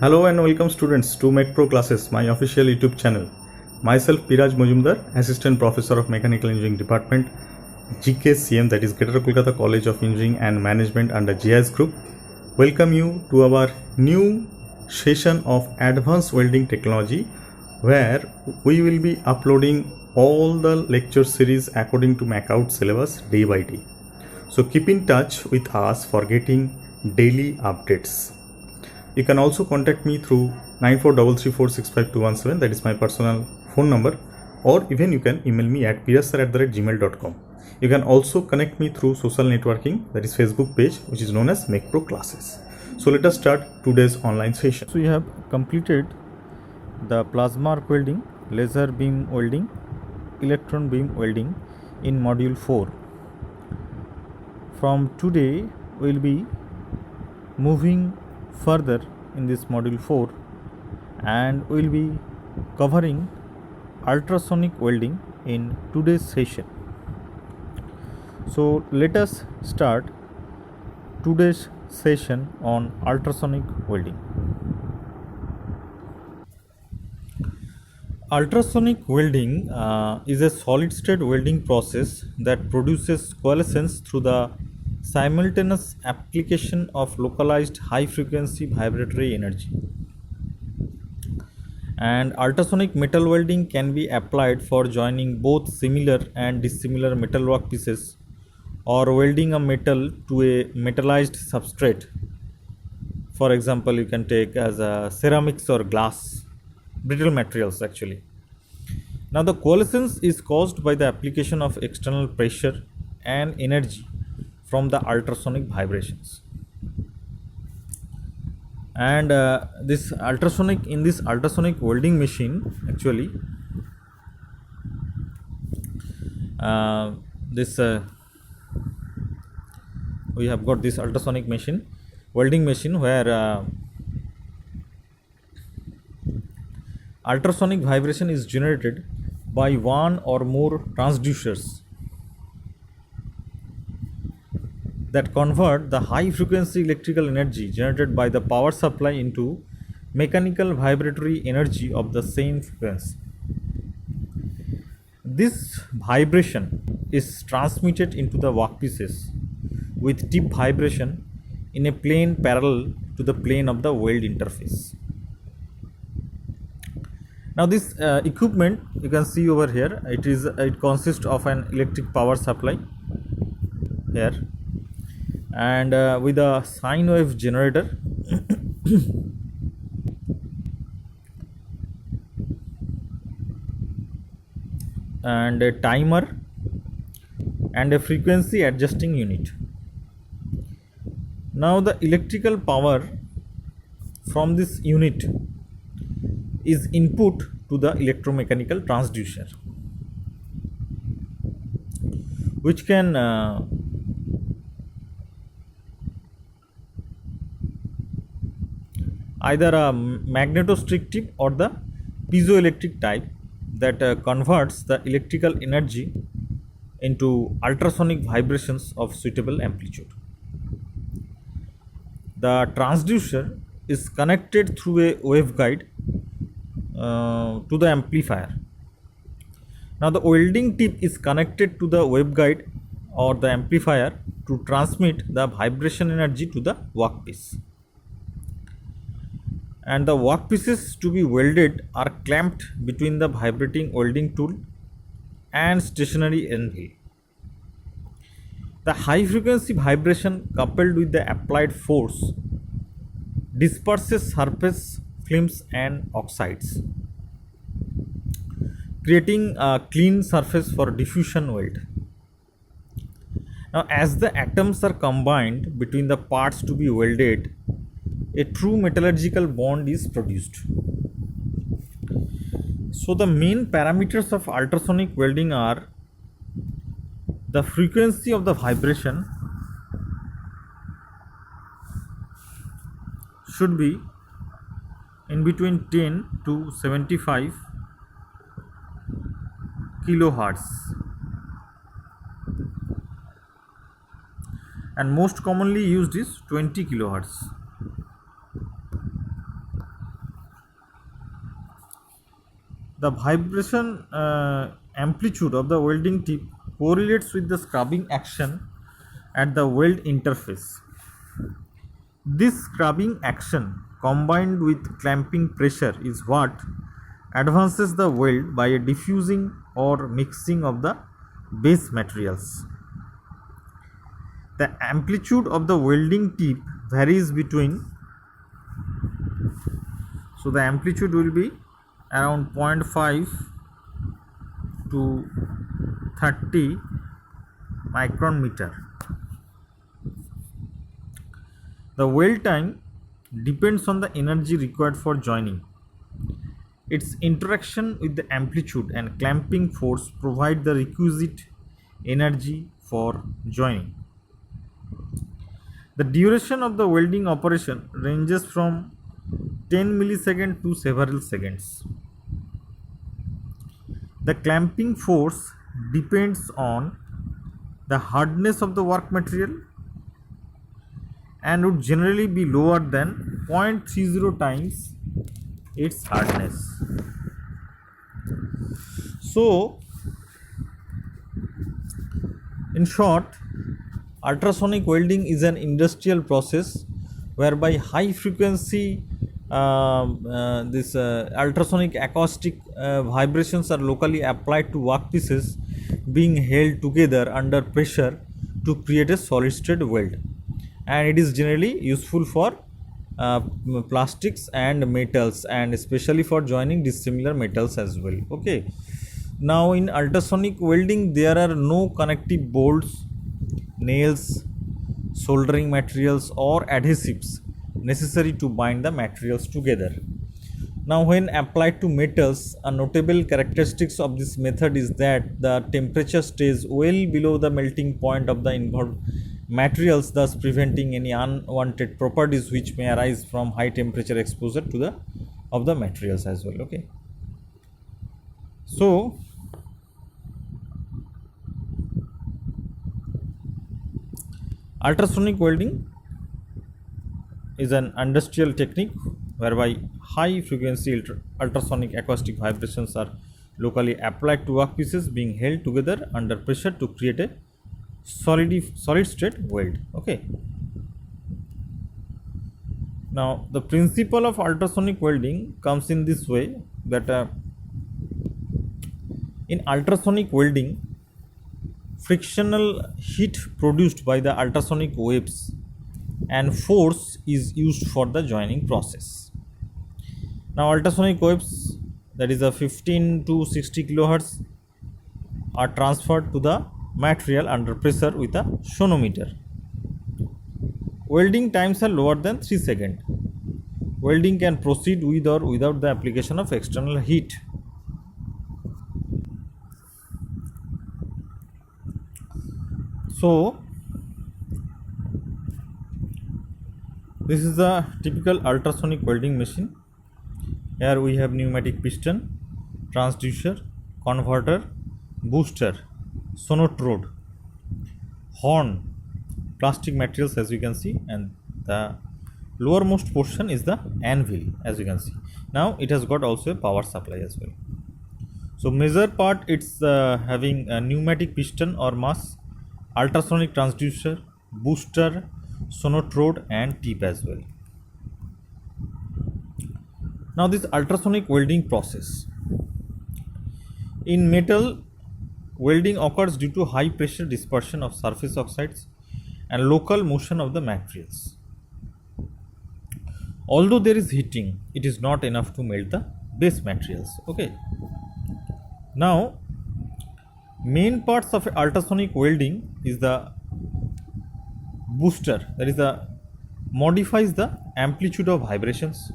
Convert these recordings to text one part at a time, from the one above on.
Hello and welcome students to MechPro classes, my official YouTube channel. Myself Piraj Majumdar, Assistant Professor of Mechanical Engineering Department, GKCM, that is Greater Kolkata College of Engineering and Management under JIS Group. Welcome you to our new session of Advanced Welding Technology, where we will be uploading all the lecture series according to MacOut syllabus day by day. So keep in touch with us for getting daily updates. You can also contact me through 9433465217, that is my personal phone number, or even you can email me at pirasar@gmail.com. You can also connect me through social networking, that is Facebook page, which is known as MechPro Classes. So let us start today's online session. So we have completed the plasma arc welding, laser beam welding, electron beam welding in module 4. From today we will be moving further in this module 4 and we will be covering ultrasonic welding in today's session. So let us start today's session on ultrasonic welding. Ultrasonic welding is a solid state welding process that produces coalescence through the simultaneous application of localized high frequency vibratory energy. And ultrasonic metal welding can be applied for joining both similar and dissimilar metal work pieces, or welding a metal to a metallized substrate. For example, you can take as a ceramics or glass, brittle materials actually. Now the coalescence is caused by the application of external pressure and energy from the ultrasonic vibrations. And this ultrasonic welding machine actually we have got this ultrasonic welding machine where ultrasonic vibration is generated by one or more transducers that convert the high frequency electrical energy generated by the power supply into mechanical vibratory energy of the same frequency. This vibration is transmitted into the workpieces with tip vibration in a plane parallel to the plane of the weld interface. Now this equipment you can see over here, it consists of an electric power supply here, and with a sine wave generator and a timer and a frequency adjusting unit. Now the electrical power from this unit is input to the electromechanical transducer, which can either a magnetostrictive or the piezoelectric type that converts the electrical energy into ultrasonic vibrations of suitable amplitude. The transducer is connected through a waveguide to the amplifier. Now the welding tip is connected to the waveguide or the amplifier to transmit the vibration energy to the workpiece. And the workpieces to be welded are clamped between the vibrating welding tool and stationary anvil. The high frequency vibration coupled with the applied force disperses surface films and oxides, creating a clean surface for diffusion weld. Now as the atoms are combined between the parts to be welded, a true metallurgical bond is produced. So the main parameters of ultrasonic welding are the frequency of the vibration should be in between 10 to 75 kilohertz, and most commonly used is 20 kilohertz. The vibration amplitude of the welding tip correlates with the scrubbing action at the weld interface. This scrubbing action combined with clamping pressure is what advances the weld by a diffusing or mixing of the base materials. The amplitude of the welding tip varies between, so the amplitude will be around 0.5 to 30 micron meter. The weld time depends on the energy required for joining. Its interaction with the amplitude and clamping force provide the requisite energy for joining. The duration of the welding operation ranges from 10 milliseconds to several seconds. The clamping force depends on the hardness of the work material and would generally be lower than 0.30 times its hardness. So, in short, ultrasonic welding is an industrial process whereby high frequency ultrasonic acoustic vibrations are locally applied to workpieces being held together under pressure to create a solid state weld, and it is generally useful for plastics and metals, and especially for joining dissimilar metals as well. Okay, now in ultrasonic welding there are no connective bolts, nails, soldering materials or adhesives necessary to bind the materials together. Now when applied to metals, a notable characteristics of this method is that the temperature stays well below the melting point of the involved materials, thus preventing any unwanted properties which may arise from high temperature exposure to the materials as well. Okay, so ultrasonic welding is an industrial technique whereby high frequency ultrasonic acoustic vibrations are locally applied to workpieces being held together under pressure to create a solid state weld. Okay, now the principle of ultrasonic welding comes in this way, that in ultrasonic welding, frictional heat produced by the ultrasonic waves and force is used for the joining process. Now ultrasonic waves, that is a 15 to 60 kilohertz, are transferred to the material under pressure with a sonometer. Welding times are lower than 3 seconds. Welding can proceed with or without the application of external heat. So this is a typical ultrasonic welding machine. Here we have pneumatic piston, transducer, converter, booster, sonotrode, horn, plastic materials as you can see, and the lowermost portion is the anvil as you can see. Now it has got also a power supply as well. So major part it's having a pneumatic piston or mass, ultrasonic transducer, booster, sonotrode and tip as well. Now this ultrasonic welding process, in metal, welding occurs due to high pressure dispersion of surface oxides and local motion of the materials. Although there is heating, it is not enough to melt the base materials. Okay, now main parts of ultrasonic welding is the booster, that is the modifies the amplitude of vibrations.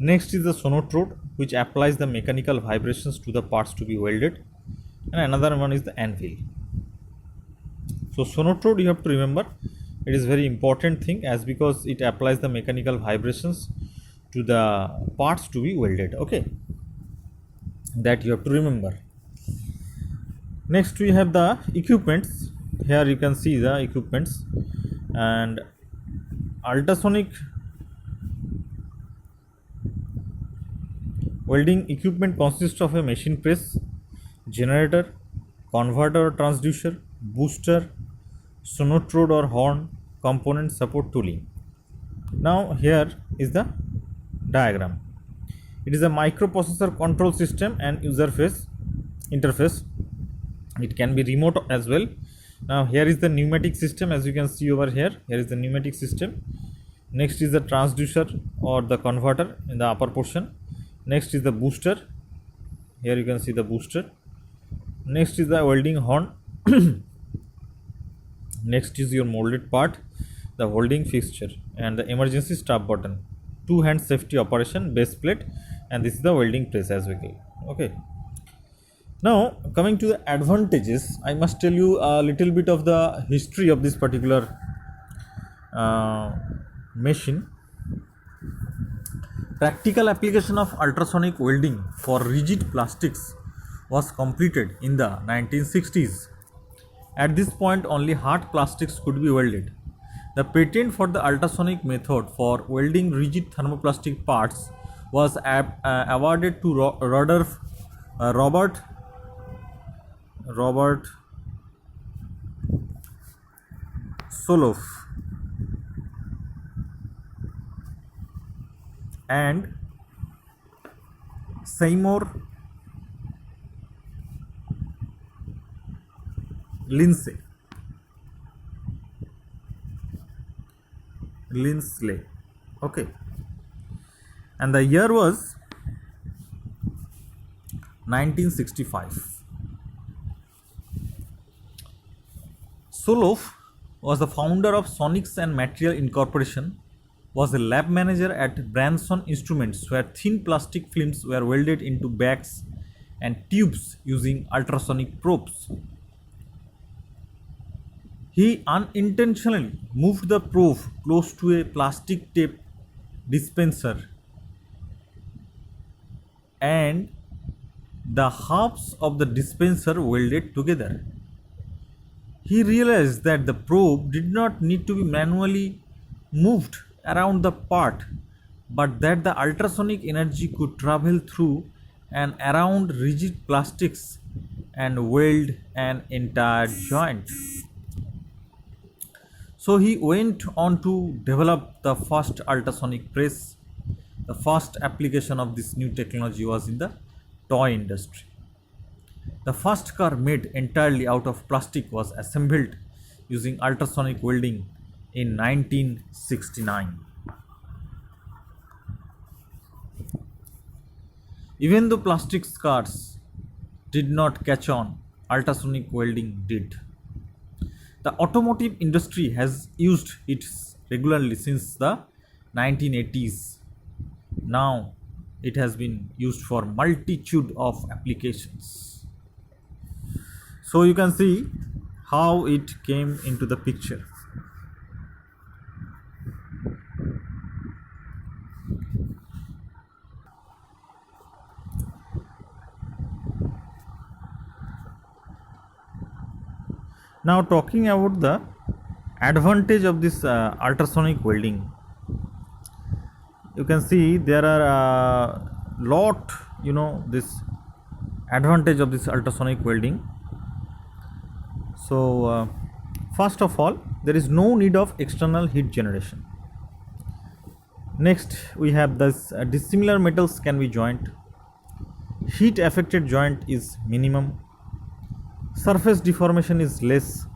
Next is the sonotrode, which applies the mechanical vibrations to the parts to be welded, and another one is the anvil. So sonotrode, you have to remember, it is very important thing, as because it applies the mechanical vibrations to the parts to be welded. Okay, that you have to remember. Next we have the equipments. Here you can see the equipments, and ultrasonic Welding equipment consists of a machine press, generator, converter or transducer, booster, sonotrode or horn, component support tooling. Now here is the diagram. It is a microprocessor control system and user face interface. It can be remote as well. Now here is the pneumatic system, as you can see over here. Here is the pneumatic system. Next is the transducer or the converter in the upper portion. Next is the booster. Here you can see the booster. Next is the welding horn. Next is your molded part, the holding fixture, and the emergency stop button, two hand safety operation, base plate, and this is the welding press as well. Okay. Now coming to the advantages, I must tell you a little bit of the history of this particular machine. Practical application of ultrasonic welding for rigid plastics was completed in the 1960s. At this point, only hard plastics could be welded. The patent for the ultrasonic method for welding rigid thermoplastic parts was awarded to Robert Soloff and Seymour Lindsay. Okay, and the year was 1965. Soloff was the founder of Sonics and Material Incorporation, was a lab manager at Branson Instruments, where thin plastic films were welded into bags and tubes using ultrasonic probes. He unintentionally moved the probe close to a plastic tape dispenser, and the halves of the dispenser welded together. He realized that the probe did not need to be manually moved around the part, but that the ultrasonic energy could travel through and around rigid plastics and weld an entire joint. So he went on to develop the first ultrasonic press. The first application of this new technology was in the toy industry. The first car made entirely out of plastic was assembled using ultrasonic welding in 1969. Even though plastic cars did not catch on, ultrasonic welding did. The automotive industry has used it regularly since the 1980s. Now it has been used for multitude of applications. So you can see how it came into the picture. Now talking about the advantage of this ultrasonic welding, you can see there are a lot, this advantage of this ultrasonic welding. So first of all, there is no need of external heat generation. Next we have this dissimilar metals can be joined. Heat affected joint is minimum. Surface deformation is less,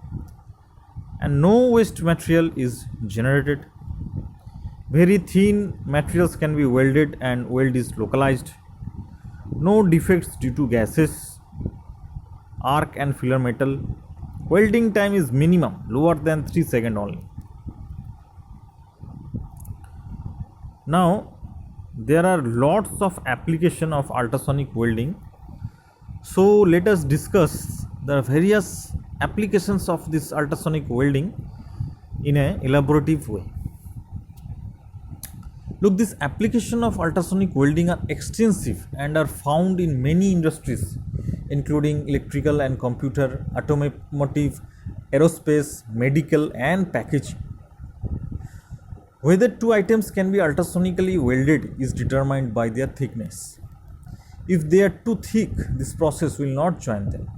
and no waste material is generated. Very thin materials can be welded and weld is localized. No defects due to gases, arc and filler metal. Welding time is minimum, lower than 3 seconds only. Now there are lots of application of ultrasonic welding. So let us discuss the various applications of this ultrasonic welding in an elaborative way. Look, this application of ultrasonic welding are extensive and are found in many industries, including electrical and computer, automotive, aerospace, medical and packaging. Whether two items can be ultrasonically welded is determined by their thickness. If they are too thick, this process will not join them.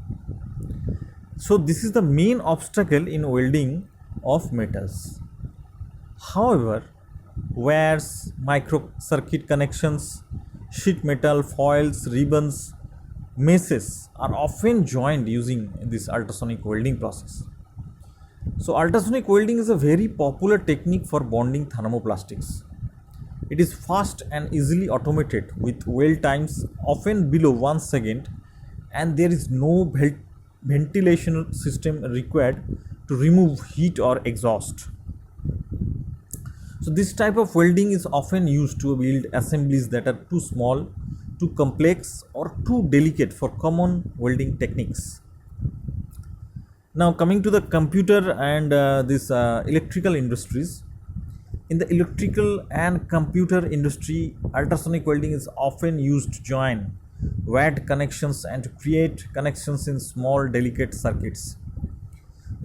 So this is the main obstacle in welding of metals. However, wires, micro circuit connections, sheet metal, foils, ribbons, meshes are often joined using this ultrasonic welding process. So ultrasonic welding is a very popular technique for bonding thermoplastics. It is fast and easily automated with weld times often below 1 second, and there is no ventilation system required to remove heat or exhaust. So this type of welding is often used to build assemblies that are too small, too complex or too delicate for common welding techniques. Now coming to the computer and this electrical industries. In the electrical and computer industry, ultrasonic welding is often used to join wired connections and to create connections in small delicate circuits.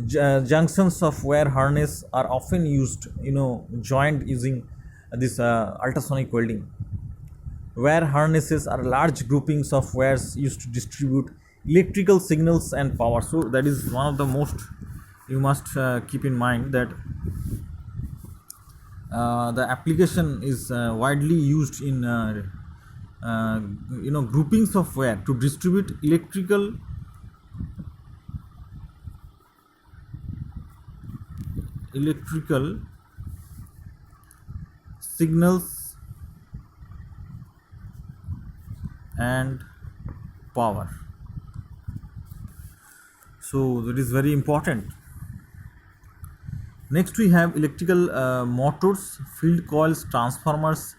Junctions of wire harness are often used, joined using this ultrasonic welding. Wire harnesses are large groupings of wires used to distribute electrical signals and power. So that is one of the most you must keep in mind that the application is widely used in groupings of wire to distribute electrical signals and power. So that is very important. Next we have electrical motors, field coils, transformers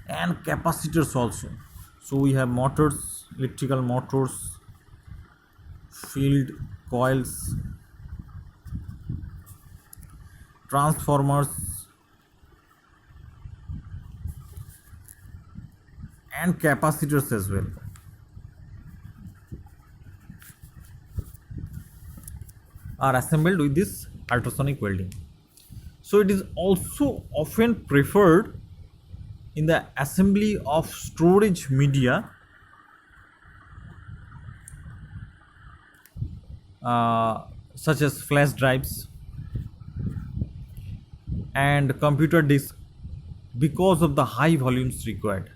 and capacitors also. So we have motors, electrical motors, field coils, transformers and capacitors as well. Are assembled with this ultrasonic welding. So it is also often preferred in the assembly of storage media such as flash drives and computer disks because of the high volumes required.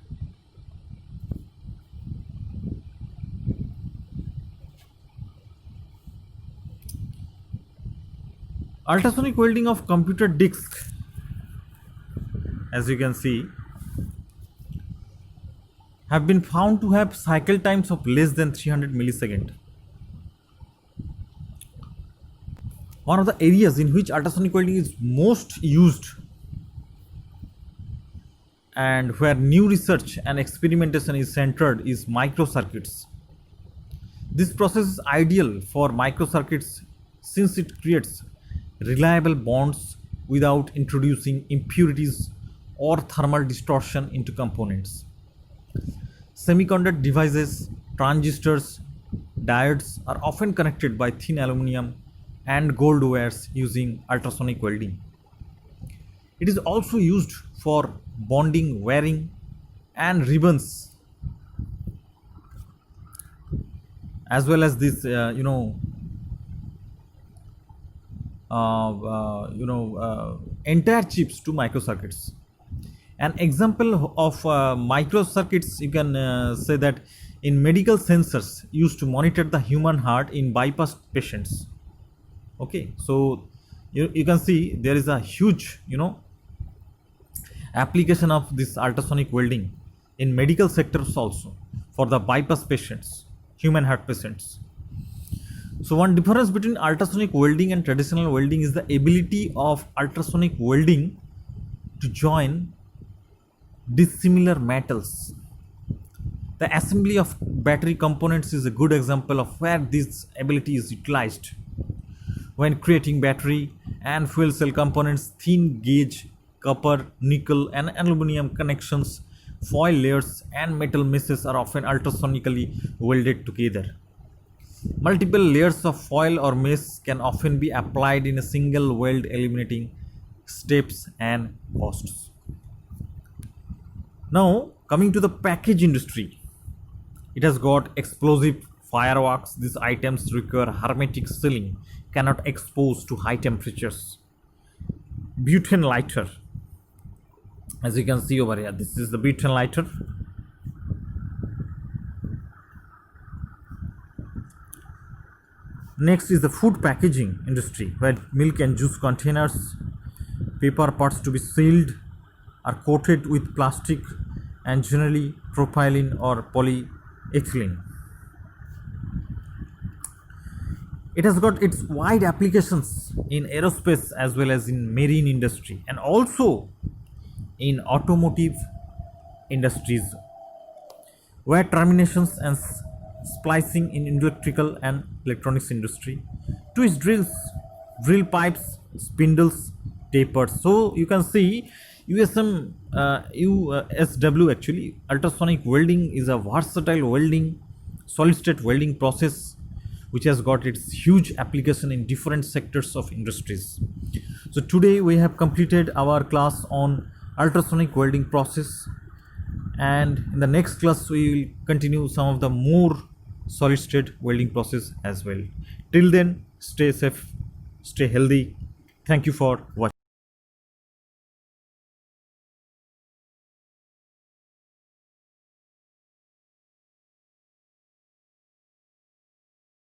Ultrasonic welding of computer disks, as you can see, have been found to have cycle times of less than 300 milliseconds. One of the areas in which ultrasonic welding is most used and where new research and experimentation is centered is microcircuits. This process is ideal for microcircuits since it creates reliable bonds without introducing impurities or thermal distortion into components. Semiconductor devices, transistors, diodes are often connected by thin aluminum and gold wires using ultrasonic welding. It is also used for bonding wiring and ribbons, as well as this entire chips to microcircuits. An example of microcircuits, you can say that in medical sensors used to monitor the human heart in bypass patients. Okay, so you can see there is a huge application of this ultrasonic welding in medical sectors also for the bypass patients, human heart patients. So one difference between ultrasonic welding and traditional welding is the ability of ultrasonic welding to join dissimilar metals. The assembly of battery components is a good example of where this ability is utilized. When creating battery and fuel cell components, thin gauge copper, nickel and aluminum connections, foil layers and metal meshes are often ultrasonically welded together. Multiple layers of foil or mesh can often be applied in a single weld, eliminating steps and costs. Now coming to the package industry. It has got explosive fireworks. These items require hermetic sealing, cannot expose to high temperatures. Butane lighter. As you can see over here, this is the butane lighter. Next is the food packaging industry, where milk and juice containers, paper parts to be sealed, are coated with plastic and generally propylene or polyethylene. It has got its wide applications in aerospace as well as in marine industry and also in automotive industries, wire terminations and splicing in electrical and electronics industry, twist drills, drill pipes, spindles, tapers. So you can see USW actually, ultrasonic welding is a versatile welding, solid state welding process which has got its huge application in different sectors of industries. So today we have completed our class on ultrasonic welding process, and in the next class we will continue some of the more solid state welding process as well. Till then, stay safe, stay healthy. Thank you for watching.